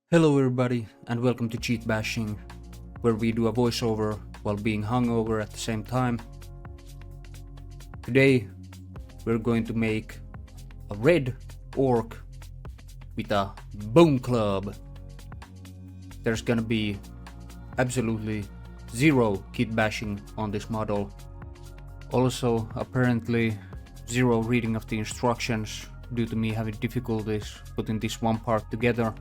Hello everybody and welcome to Cheat Bashing, where we do a voiceover while being hungover at the same time. Today we're going to make a red orc with a bone club. There's gonna be absolutely zero kit bashing on this model. Also apparently zero reading of the instructions due to me having difficulties putting this one part together.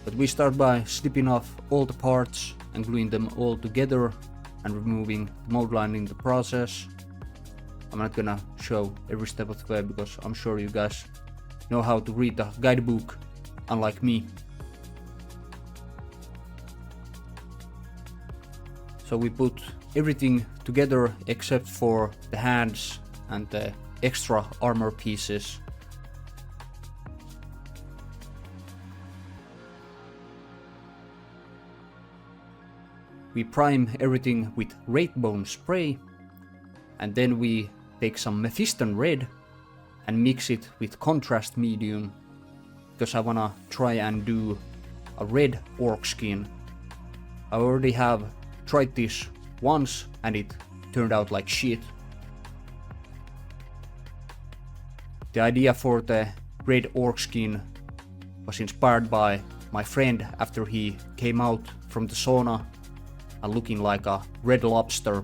But we start by snipping off all the parts and gluing them all together and removing the mold line in the process. I'm not gonna show every step of the way because I'm sure you guys know how to read the guidebook, unlike me. So we put everything together except for the hands and the extra armor pieces. We prime everything with Wraithbone spray, and then we take some Mephiston red and mix it with contrast medium, because I wanna try and do a red orc skin. I already have tried this once and it turned out like shit. The idea for the red orc skin was inspired by my friend after he came out from the sauna and looking like a red lobster.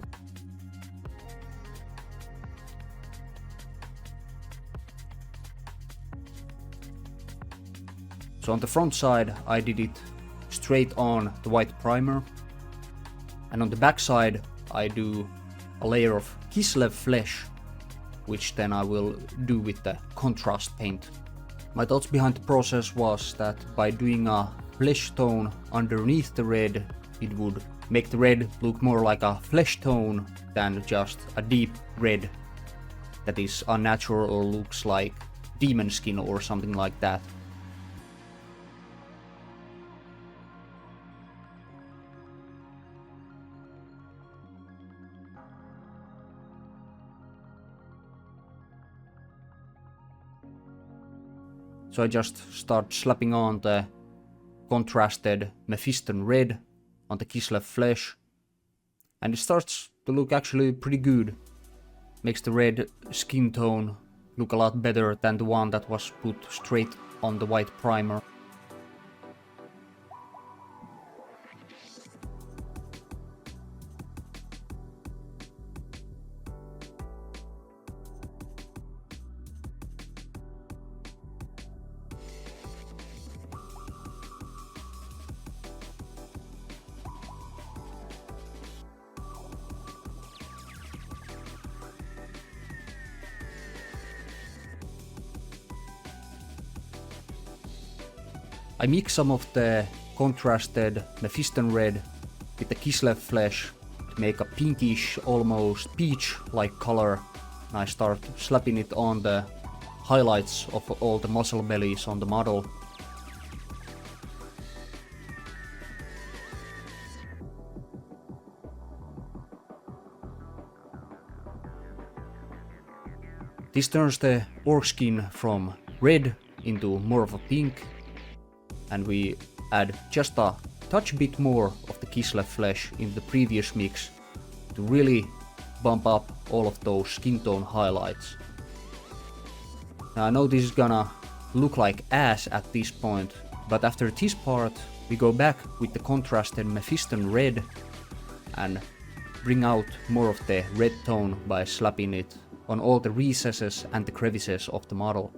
So on the front side I did it straight on the white primer, and on the back side I do a layer of Kislev flesh, which then I will do with the contrast paint. My thoughts behind the process was that by doing a flesh tone underneath the red, it would make the red look more like a flesh tone than just a deep red that is unnatural or looks like demon skin or something like that. So I just start slapping on the contrasted Mephiston red on the Kislev flesh, and it starts to look actually pretty good. Makes the red skin tone look a lot better than the one that was put straight on the white primer. I mix some of the contrasted Mephiston red with the Kislev flesh to make a pinkish, almost peach-like color, and I start slapping it on the highlights of all the muscle bellies on the model. This turns the orc skin from red into more of a pink, and we add just a touch bit more of the Kislev flesh in the previous mix to really bump up all of those skin tone highlights. Now I know this is gonna look like ass at this point, but after this part we go back with the contrasted Mephiston red and bring out more of the red tone by slapping it on all the recesses and the crevices of the model.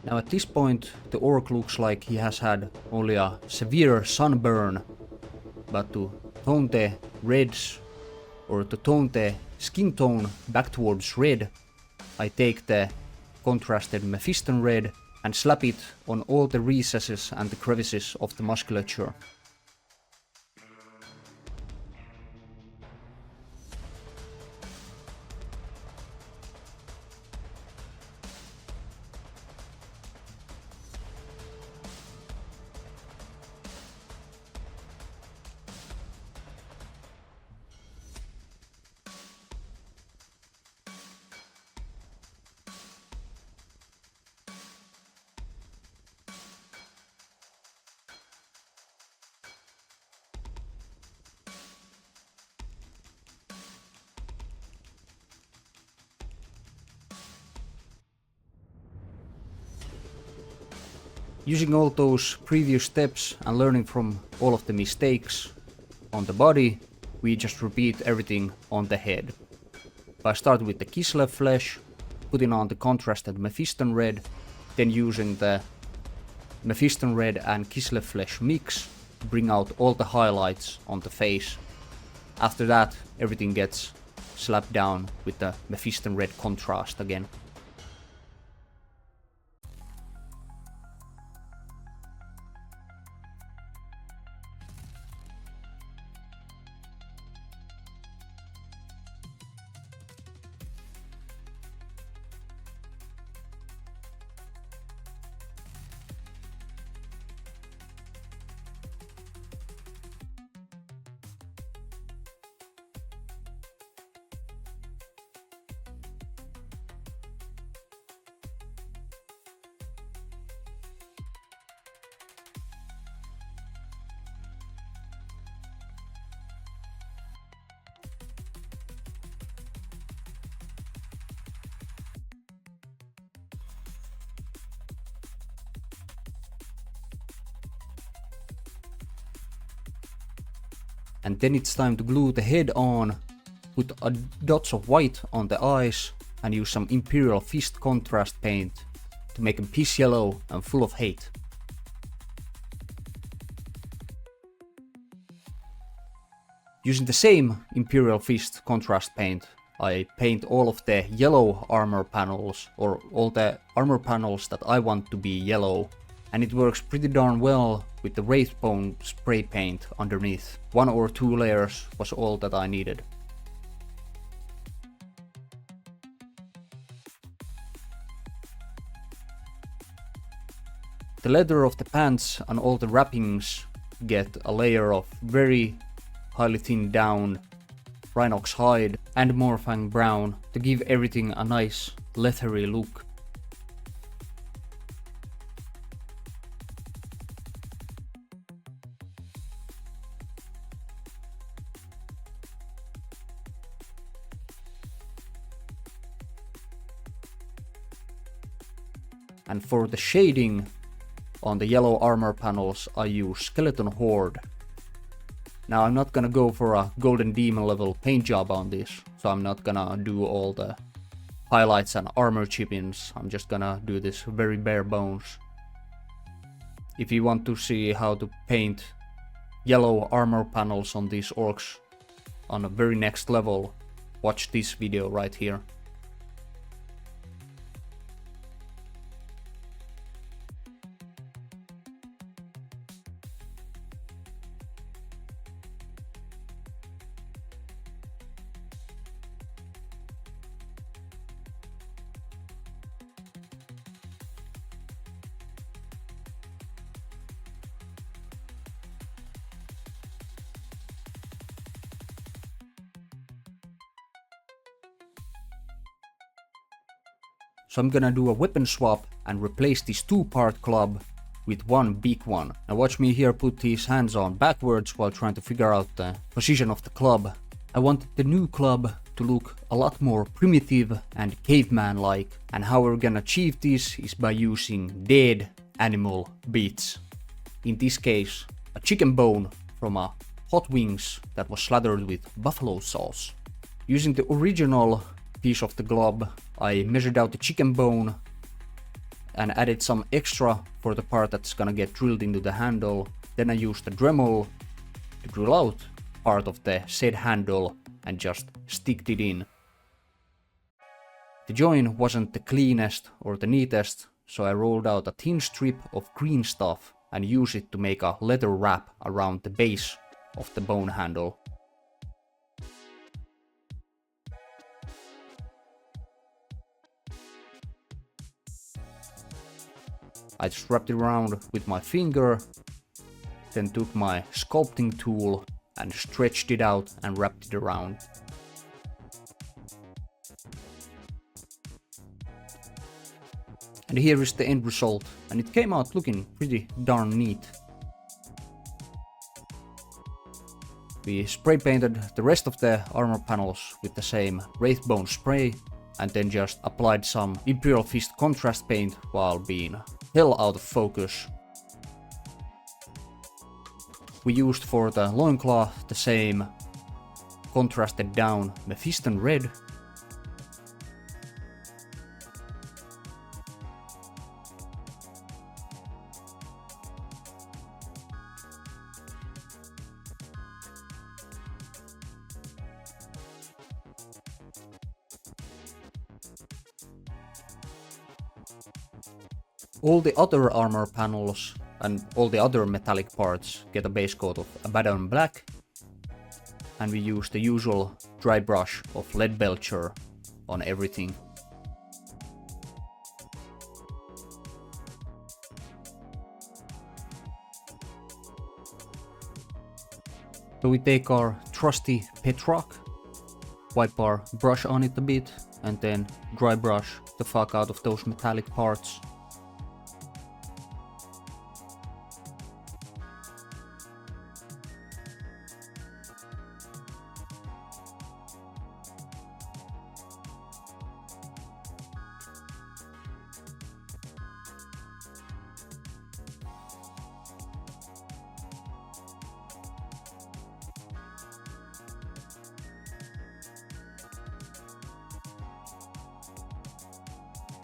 Now at this point the orc looks like he has had only a severe sunburn, but to tone the reds or to tone the skin tone back towards red, I take the contrasted Mephiston red and slap it on all the recesses and the crevices of the musculature. Using all those previous steps and learning from all of the mistakes on the body, we just repeat everything on the head. I start with the Kislev flesh, putting on the contrasted Mephiston red, then using the Mephiston red and Kislev flesh mix to bring out all the highlights on the face. After that, everything gets slapped down with the Mephiston red contrast again. And then it's time to glue the head on, put dots of white on the eyes and use some Imperial Fist contrast paint to make them piss yellow and full of hate. Using the same Imperial Fist contrast paint, I paint all of the yellow armor panels, or all the armor panels that I want to be yellow. And it works pretty darn well with the Wraithbone spray paint underneath. 1 or 2 layers was all that I needed. The leather of the pants and all the wrappings get a layer of very highly thinned down Rhinox hide and Morfang brown to give everything a nice leathery look. And for the shading on the yellow armor panels, I use Skeleton Horde. Now I'm not gonna go for a Golden Demon level paint job on this, so I'm not gonna do all the highlights and armor chip-ins. I'm just gonna do this very bare bones. If you want to see how to paint yellow armor panels on these orcs on a very next level, watch this video right here. So I'm gonna do a weapon swap and replace this 2-part club with one big one. Now watch me here put these hands on backwards while trying to figure out the position of the club. I wanted the new club to look a lot more primitive and caveman-like, and how we're gonna achieve this is by using dead animal bits. In this case, a chicken bone from a hot wings that was slathered with buffalo sauce. Using the original piece of the glob, I measured out the chicken bone and added some extra for the part that's gonna get drilled into the handle. Then I used the Dremel to drill out part of the said handle and just sticked it in. The join wasn't the cleanest or the neatest, so I rolled out a thin strip of green stuff and used it to make a leather wrap around the base of the bone handle. I just wrapped it around with my finger, then took my sculpting tool and stretched it out and wrapped it around. And here is the end result, and it came out looking pretty darn neat. We spray painted the rest of the armor panels with the same Wraithbone spray, and then just applied some Imperial Fist contrast paint while being hell out of focus. We used for the loincloth the same contrasted down Mephiston red. All the other armor panels and all the other metallic parts get a base coat of Abaddon black, and we use the usual dry brush of Leadbelcher on everything. So we take our trusty Petrock, wipe our brush on it a bit, and then dry brush the fuck out of those metallic parts.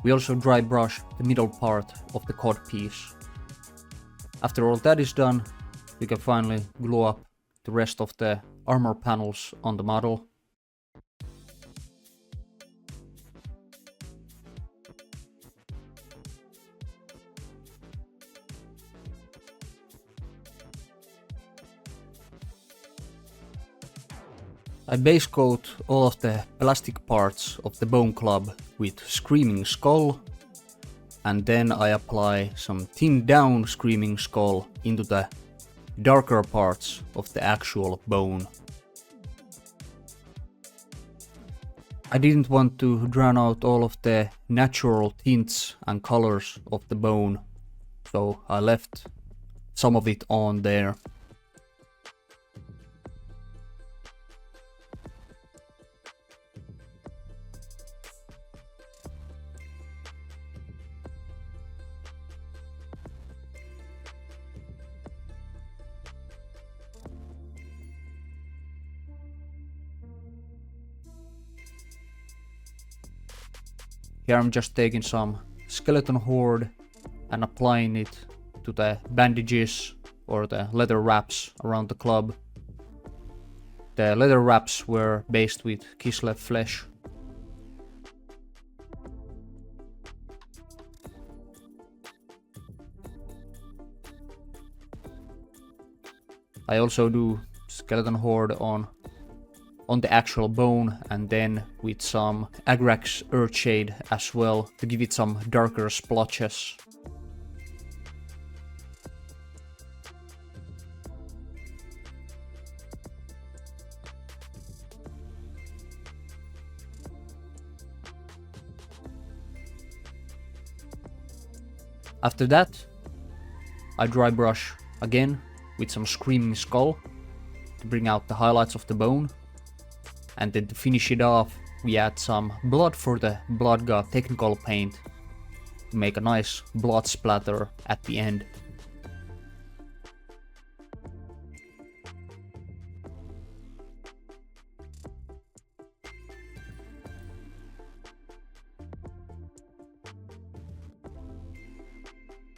We also dry brush the middle part of the codpiece. After all that is done, we can finally glue up the rest of the armor panels on the model. I base coat all of the plastic parts of the bone club with Screaming Skull, and then I apply some thinned down Screaming Skull into the darker parts of the actual bone. I didn't want to drown out all of the natural tints and colors of the bone, so I left some of it on there. Here I'm just taking some skeleton horde and applying it to the bandages or the leather wraps around the club. The leather wraps were based with Kislev flesh. I also do skeleton horde on the actual bone, and then with some Agrax Earthshade as well to give it some darker splotches. After that, I dry brush again with some Screaming Skull to bring out the highlights of the bone. And then to finish it off, we add some blood for the Blood God technical paint to make a nice blood splatter at the end.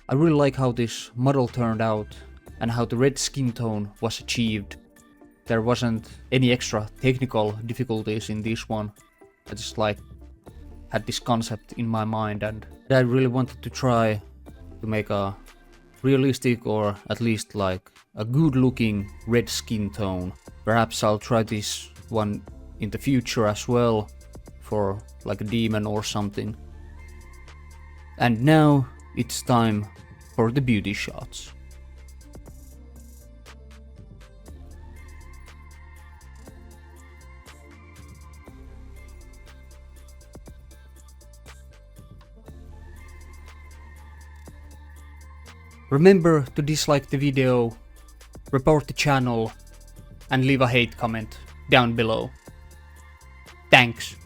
I really like how this model turned out and how the red skin tone was achieved. There wasn't any extra technical difficulties in this one. I just like had this concept in my mind, and I really wanted to try to make a realistic, or at least like a good looking red skin tone. Perhaps I'll try this one in the future as well, for like a demon or something. And now it's time for the beauty shots. Remember to dislike the video, report the channel, and leave a hate comment down below. Thanks.